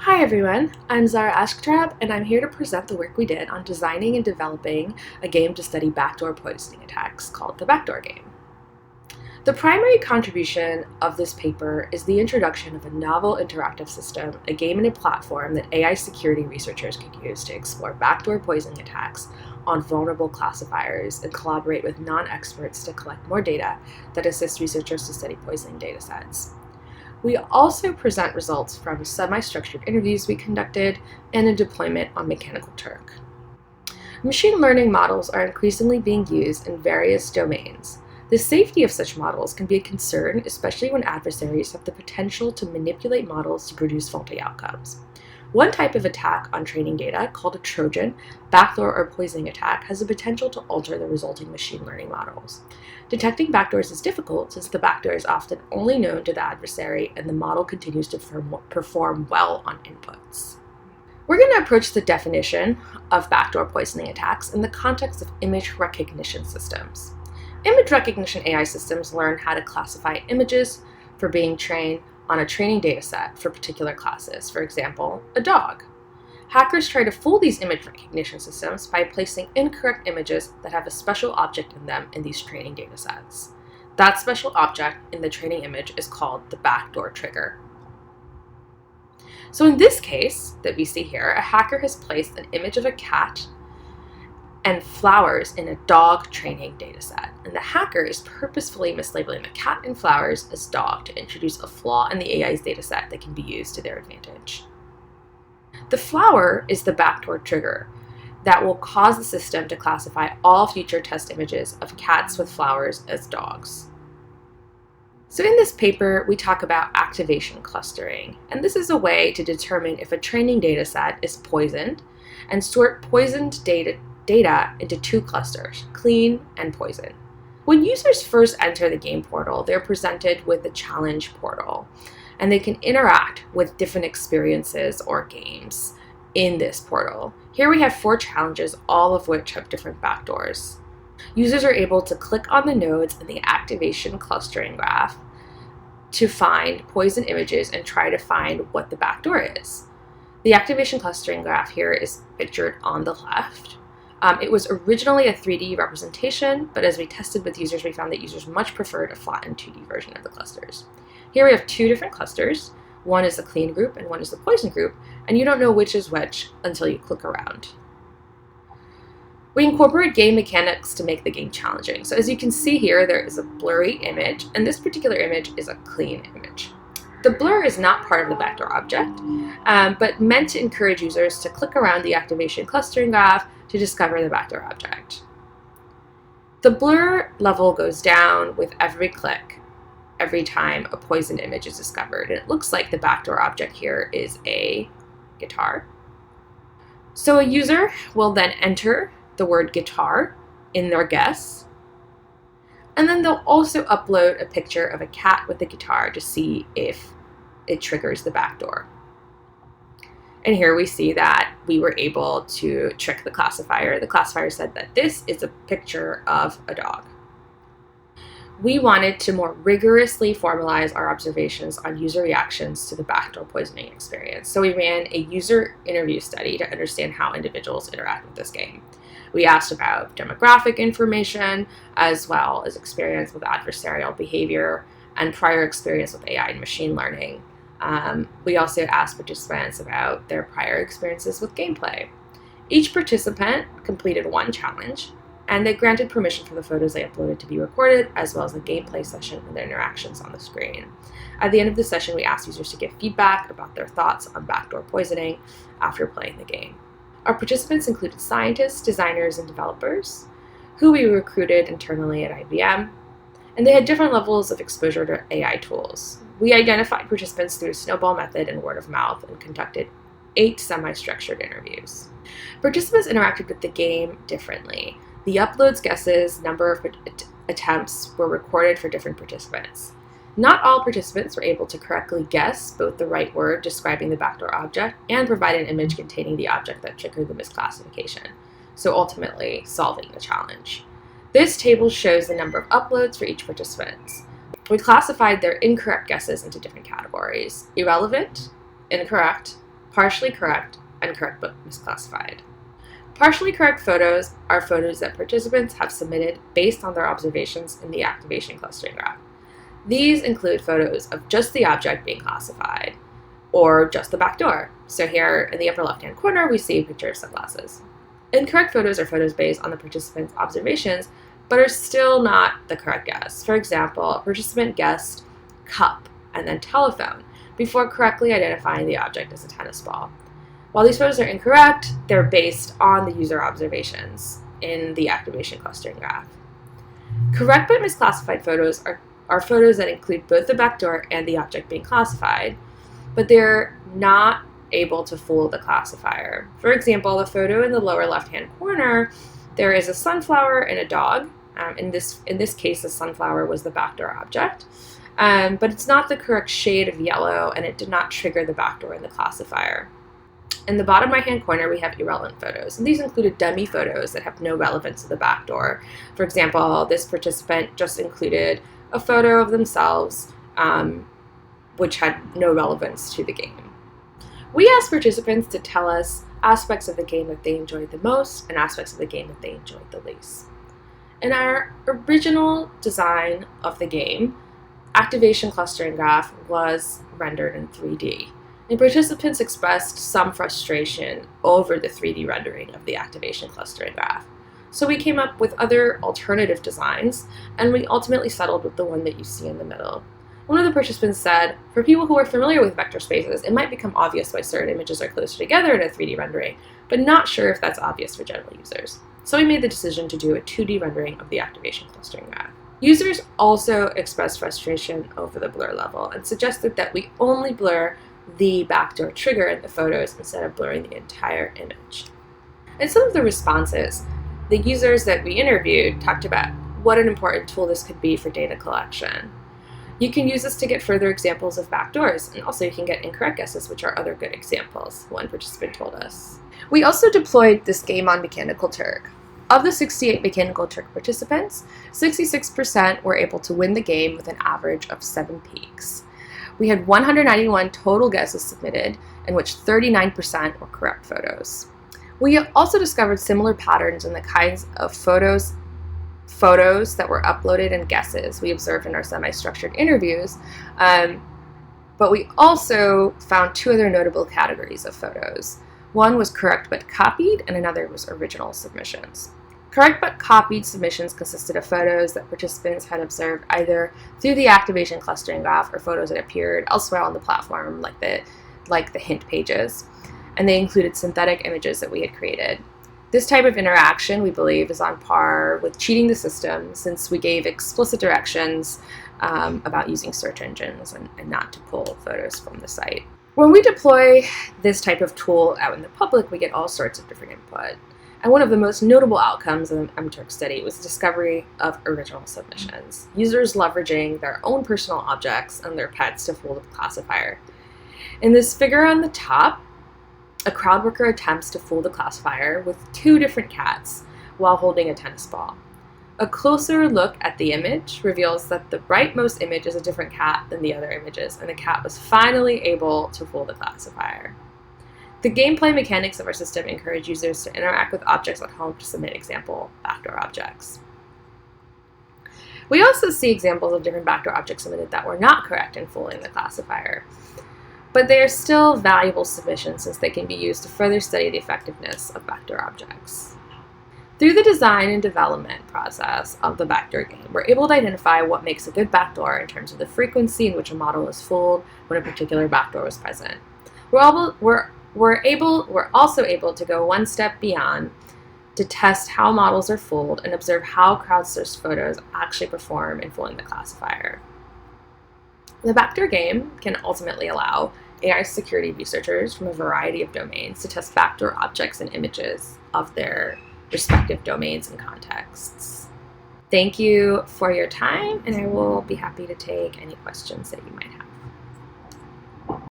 Hi everyone, I'm Zahra Ashktorab, and I'm here to present the work we did on designing and developing a game to study backdoor poisoning attacks called the Backdoor Game. The primary contribution of this paper is the introduction of a novel interactive system, a game and a platform that AI security researchers could use to explore backdoor poisoning attacks on vulnerable classifiers and collaborate with non-experts to collect more data that assists researchers to study poisoning datasets. We also present results from semi-structured interviews we conducted and a deployment on Mechanical Turk. Machine learning models are increasingly being used in various domains. The safety of such models can be a concern, especially when adversaries have the potential to manipulate models to produce faulty outcomes. One type of attack on training data, called a Trojan, backdoor or poisoning attack, has the potential to alter the resulting machine learning models. Detecting backdoors is difficult since the backdoor is often only known to the adversary and the model continues to perform well on inputs. We're going to approach the definition of backdoor poisoning attacks in the context of image recognition systems. Image recognition AI systems learn how to classify images for being trained on a training dataset for particular classes, for example, a dog. Hackers try to fool these image recognition systems by placing incorrect images that have a special object in them in these training datasets. That special object in the training image is called the backdoor trigger. So in this case that we see here, a hacker has placed an image of a cat and flowers in a dog training dataset, and the hacker is purposefully mislabeling the cat and flowers as dog to introduce a flaw in the AI's dataset that can be used to their advantage. The flower is the backdoor trigger that will cause the system to classify all future test images of cats with flowers as dogs. So in this paper, we talk about activation clustering, and this is a way to determine if a training dataset is poisoned and sort poisoned data into two clusters, clean and poison. When users first enter the game portal, they're presented with the challenge portal, and they can interact with different experiences or games in this portal. Here we have 4 challenges, all of which have different backdoors. Users are able to click on the nodes in the activation clustering graph to find poison images and try to find what the backdoor is. The activation clustering graph here is pictured on the left. It was originally a 3D representation, but as we tested with users, we found that users much preferred a flattened 2D version of the clusters. Here we have 2 different clusters. One is the clean group and one is the poison group, and you don't know which is which until you click around. We incorporate game mechanics to make the game challenging. So as you can see here, there is a blurry image, and this particular image is a clean image. The blur is not part of the backdoor object, but meant to encourage users to click around the activation clustering graph to discover the backdoor object. The blur level goes down with every click, every time a poisoned image is discovered. And it looks like the backdoor object here is a guitar. So a user will then enter the word guitar in their guess, and then they'll also upload a picture of a cat with a guitar to see if it triggers the backdoor. And here we see that we were able to trick the classifier. The classifier said that this is a picture of a dog. We wanted to more rigorously formalize our observations on user reactions to the backdoor poisoning experience. So we ran a user interview study to understand how individuals interact with this game. We asked about demographic information, as well as experience with adversarial behavior and prior experience with AI and machine learning. We also asked participants about their prior experiences with gameplay. Each participant completed 1 challenge, and they granted permission for the photos they uploaded to be recorded, as well as the gameplay session and their interactions on the screen. At the end of the session, we asked users to give feedback about their thoughts on backdoor poisoning after playing the game. Our participants included scientists, designers, and developers, who we recruited internally at IBM, and they had different levels of exposure to AI tools. We identified participants through a snowball method and word of mouth and conducted 8 semi-structured interviews. Participants interacted with the game differently. The uploads, guesses, number of attempts were recorded for different participants. Not all participants were able to correctly guess both the right word describing the backdoor object and provide an image containing the object that triggered the misclassification, so ultimately solving the challenge. This table shows the number of uploads for each participant. We classified their incorrect guesses into different categories: irrelevant, incorrect, partially correct, and correct but misclassified. Partially correct photos are photos that participants have submitted based on their observations in the activation clustering graph. These include photos of just the object being classified, or just the backdoor. So here in the upper left-hand corner, we see a picture of sunglasses. Incorrect photos are photos based on the participant's observations, but are still not the correct guess. For example, a participant guessed cup and then telephone before correctly identifying the object as a tennis ball. While these photos are incorrect, they're based on the user observations in the activation clustering graph. Correct but misclassified photos are photos that include both the backdoor and the object being classified, but they're not able to fool the classifier. For example, the photo in the lower left-hand corner, there is a sunflower and a dog. In this case, the sunflower was the backdoor object, but it's not the correct shade of yellow, and it did not trigger the backdoor in the classifier. In the bottom right-hand corner, we have irrelevant photos, and these included dummy photos that have no relevance to the backdoor. For example, this participant just included a photo of themselves, which had no relevance to the game. We asked participants to tell us aspects of the game that they enjoyed the most and aspects of the game that they enjoyed the least. In our original design of the game, activation clustering graph was rendered in 3D. And participants expressed some frustration over the 3D rendering of the activation clustering graph. So we came up with other alternative designs, and we ultimately settled with the one that you see in the middle. One of the participants said, for people who are familiar with vector spaces, it might become obvious why certain images are closer together in a 3D rendering, but not sure if that's obvious for general users. So we made the decision to do a 2D rendering of the activation clustering graph. Users also expressed frustration over the blur level and suggested that we only blur the backdoor trigger in the photos instead of blurring the entire image. In some of the responses, the users that we interviewed talked about what an important tool this could be for data collection. You can use this to get further examples of backdoors, and also you can get incorrect guesses, which are other good examples, one participant told us. We also deployed this game on Mechanical Turk. Of the 68 Mechanical Turk participants, 66% were able to win the game with an average of 7 peaks. We had 191 total guesses submitted, in which 39% were correct photos. We also discovered similar patterns in the kinds of photos that were uploaded and guesses we observed in our semi-structured interviews, but we also found 2 other notable categories of photos. One was correct but copied, and another was original submissions. Correct but copied submissions consisted of photos that participants had observed either through the activation clustering graph or photos that appeared elsewhere on the platform, like the hint pages, and they included synthetic images that we had created. This type of interaction, we believe, is on par with cheating the system, since we gave explicit directions about using search engines and not to pull photos from the site. When we deploy this type of tool out in the public, we get all sorts of different input. And one of the most notable outcomes of the MTurk study was the discovery of original submissions, users leveraging their own personal objects and their pets to fool the classifier. In this figure on the top, a crowd worker attempts to fool the classifier with 2 different cats while holding a tennis ball. A closer look at the image reveals that the rightmost image is a different cat than the other images, and the cat was finally able to fool the classifier. The gameplay mechanics of our system encourage users to interact with objects at home to submit example backdoor objects. We also see examples of different backdoor objects submitted that were not correct in fooling the classifier, but they are still valuable submissions since they can be used to further study the effectiveness of backdoor objects. Through the design and development process of the Backdoor Game, we're able to identify what makes a good backdoor in terms of the frequency in which a model is fooled when a particular backdoor was present. We're also able to go one step beyond to test how models are fooled and observe how crowdsourced photos actually perform in fooling the classifier. The Backdoor Game can ultimately allow AI security researchers from a variety of domains to test backdoor objects and images of their respective domains and contexts. Thank you for your time, and I will be happy to take any questions that you might have.